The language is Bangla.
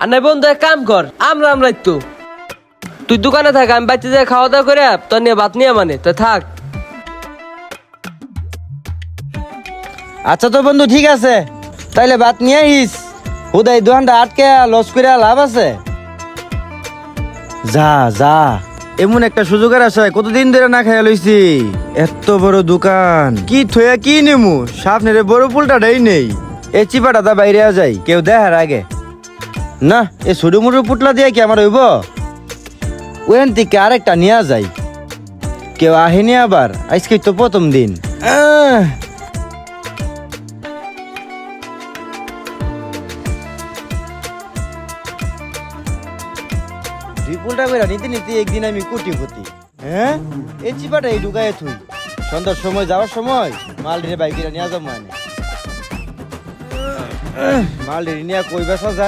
আর নাই বন্ধু এক কাম কর, আমরাই তো তুই দোকানে থাক, আমি বাচ্চা যাই খাওয়া দাওয়া করে তোর নিয়ে ভাত নিয়ে মানে তো থাক। আচ্ছা তো বন্ধু ঠিক আছে, তাইলে ভাত নিয়ে আইস। হুদাই দোকানটা আটকে লস করে লাভ আছে? যা যা, এমন একটা সুযোগের আশায় কতদিন ধরে না খাইয়া লইছি। এত বড় দোকান কি থইয়া কি নেমু, সামনের বড় পুলটাই নেই। এই চিপাটা দা বাইরে যাই, কেউ দেখার আগে। না, এই ছোট মুটো পুটলা দিয়ে কি আমার হইব? ওখান থেকে আরেকটা নিয়ে যাই, কেউ আহেনি আবার, আজকে তো প্রথম দিন। রিপুলটা বেড়া নিতে নিতে একদিন আমি কোটিপতি। হ্যাঁ, এই চিপাটা এই ঢুকায় থুই, সন্ধ্যার সময় যাওয়ার সময় মাল রে বাইকেরা নিয়ে যাবো মানে। মাল রে নিয়ে কই বেসা যায়।